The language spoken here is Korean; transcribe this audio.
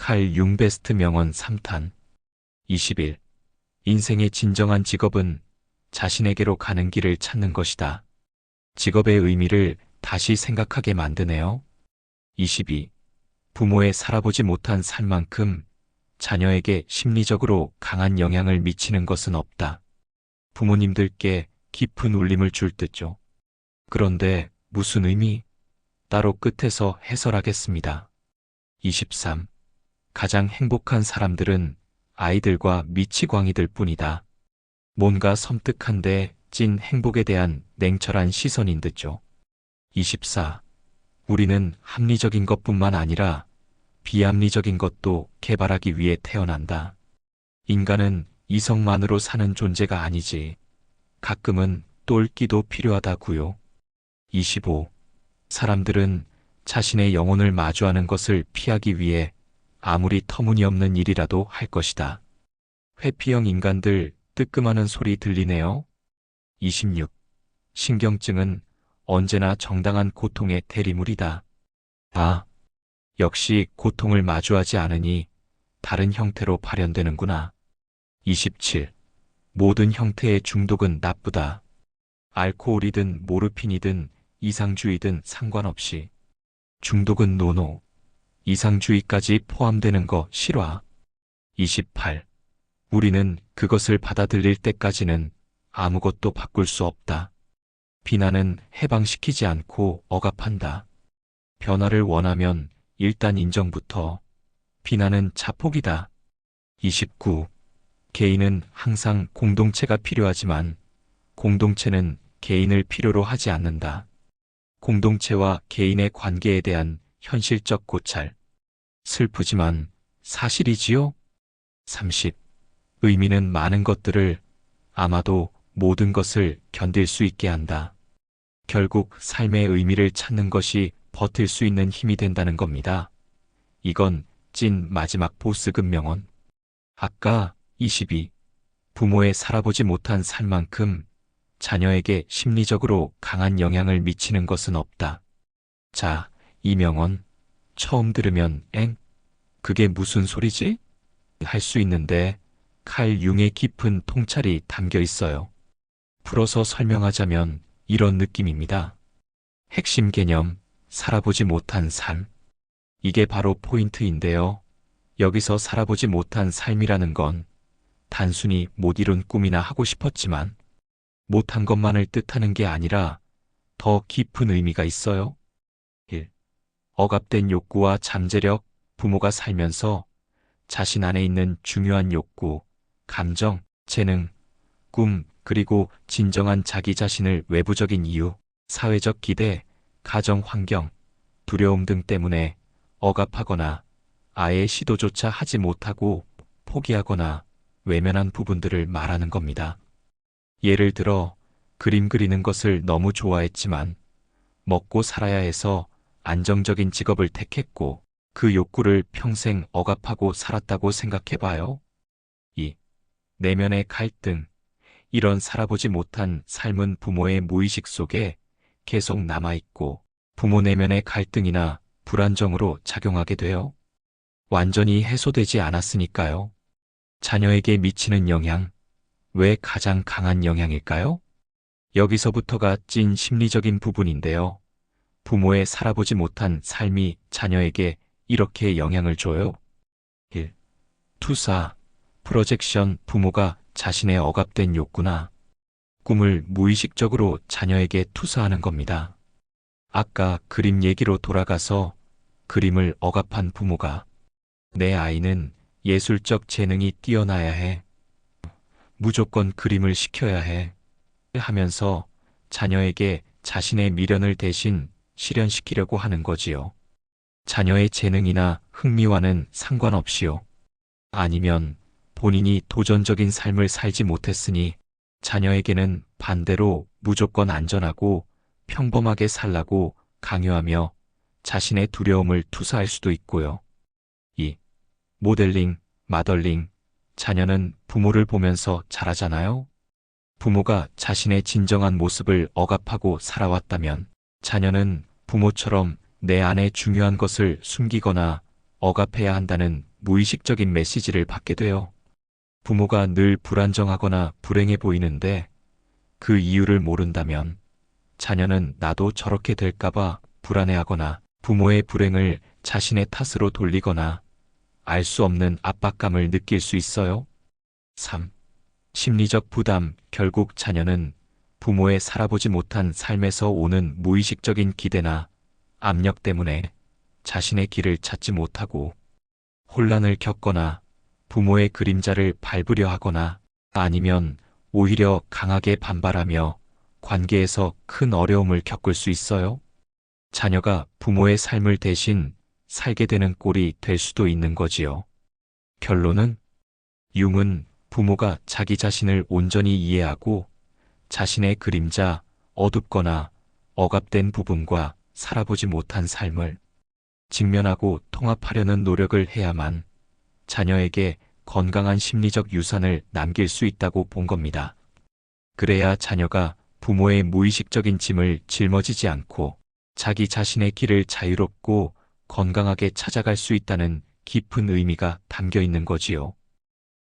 칼 융 베스트 명언 3탄 21. 인생의 진정한 직업은 자신에게로 가는 길을 찾는 것이다. 직업의 의미를 다시 생각하게 만드네요. 22. 부모의 살아보지 못한 삶만큼 자녀에게 심리적으로 강한 영향을 미치는 것은 없다. 부모님들께 깊은 울림을 줄 듯죠. 그런데 무슨 의미? 따로 끝에서 해설하겠습니다. 23. 가장 행복한 사람들은 아이들과 미치광이들 뿐이다. 뭔가 섬뜩한데 찐 행복에 대한 냉철한 시선인 듯죠. 24. 우리는 합리적인 것뿐만 아니라 비합리적인 것도 개발하기 위해 태어난다. 인간은 이성만으로 사는 존재가 아니지. 가끔은 똘끼도 필요하다고요. 25. 사람들은 자신의 영혼을 마주하는 것을 피하기 위해 아무리 터무니없는 일이라도 할 것이다. 회피형 인간들 뜨끔하는 소리 들리네요. 26. 신경증은 언제나 정당한 고통의 대리물이다. 아, 역시 고통을 마주하지 않으니 다른 형태로 발현되는구나. 27. 모든 형태의 중독은 나쁘다. 알코올이든 모르핀이든 이상주의든 상관없이. 중독은 노노. 이상주의까지 포함되는 거 실화. 28. 우리는 그것을 받아들일 때까지는 아무것도 바꿀 수 없다. 비난은 해방시키지 않고 억압한다. 변화를 원하면 일단 인정부터. 비난은 자폭이다. 29. 개인은 항상 공동체가 필요하지만 공동체는 개인을 필요로 하지 않는다. 공동체와 개인의 관계에 대한 현실적 고찰. 슬프지만 사실이지요? 30. 의미는 많은 것들을, 아마도 모든 것을 견딜 수 있게 한다. 결국 삶의 의미를 찾는 것이 버틸 수 있는 힘이 된다는 겁니다. 이건 찐 마지막 보스급 명언. 아까 22. 부모의 살아보지 못한 삶만큼 자녀에게 심리적으로 강한 영향을 미치는 것은 없다. 자, 이 명언 처음 들으면 그게 무슨 소리지? 할 수 있는데 칼 융의 깊은 통찰이 담겨 있어요. 풀어서 설명하자면 이런 느낌입니다. 핵심 개념, 살아보지 못한 삶. 이게 바로 포인트인데요. 여기서 살아보지 못한 삶이라는 건 단순히 못 이룬 꿈이나 하고 싶었지만 못한 것만을 뜻하는 게 아니라 더 깊은 의미가 있어요. 1. 억압된 욕구와 잠재력. 부모가 살면서 자신 안에 있는 중요한 욕구, 감정, 재능, 꿈, 그리고 진정한 자기 자신을 외부적인 이유, 사회적 기대, 가정 환경, 두려움 등 때문에 억압하거나 아예 시도조차 하지 못하고 포기하거나 외면한 부분들을 말하는 겁니다. 예를 들어 그림 그리는 것을 너무 좋아했지만 먹고 살아야 해서 안정적인 직업을 택했고 그 욕구를 평생 억압하고 살았다고 생각해봐요. 2. 내면의 갈등. 이런 살아보지 못한 삶은 부모의 무의식 속에 계속 남아있고 부모 내면의 갈등이나 불안정으로 작용하게 돼요. 완전히 해소되지 않았으니까요. 자녀에게 미치는 영향. 왜 가장 강한 영향일까요? 여기서부터가 찐 심리적인 부분인데요. 부모의 살아보지 못한 삶이 자녀에게 이렇게 영향을 줘요. 1. 투사, 프로젝션. 부모가 자신의 억압된 욕구나 꿈을 무의식적으로 자녀에게 투사하는 겁니다. 아까 그림 얘기로 돌아가서 그림을 억압한 부모가 내 아이는 예술적 재능이 뛰어나야 해. 무조건 그림을 시켜야 해. 하면서 자녀에게 자신의 미련을 대신 실현시키려고 하는 거지요. 자녀의 재능이나 흥미와는 상관없이요. 아니면 본인이 도전적인 삶을 살지 못했으니 자녀에게는 반대로 무조건 안전하고 평범하게 살라고 강요하며 자신의 두려움을 투사할 수도 있고요. 2. 모델링, 마덜링. 자녀는 부모를 보면서 자라잖아요. 부모가 자신의 진정한 모습을 억압하고 살아왔다면 자녀는 부모처럼 내 안에 중요한 것을 숨기거나 억압해야 한다는 무의식적인 메시지를 받게 돼요. 부모가 늘 불안정하거나 불행해 보이는데 그 이유를 모른다면 자녀는 나도 저렇게 될까봐 불안해하거나 부모의 불행을 자신의 탓으로 돌리거나 알 수 없는 압박감을 느낄 수 있어요. 3. 심리적 부담. 결국 자녀는 부모의 살아보지 못한 삶에서 오는 무의식적인 기대나 압력 때문에 자신의 길을 찾지 못하고 혼란을 겪거나 부모의 그림자를 밟으려 하거나 아니면 오히려 강하게 반발하며 관계에서 큰 어려움을 겪을 수 있어요. 자녀가 부모의 삶을 대신 살게 되는 꼴이 될 수도 있는 거지요. 결론은 융은 부모가 자기 자신을 온전히 이해하고 자신의 그림자, 어둡거나 억압된 부분과 살아보지 못한 삶을 직면하고 통합하려는 노력을 해야만 자녀에게 건강한 심리적 유산을 남길 수 있다고 본 겁니다. 그래야 자녀가 부모의 무의식적인 짐을 짊어지지 않고 자기 자신의 길을 자유롭고 건강하게 찾아갈 수 있다는 깊은 의미가 담겨 있는 거지요.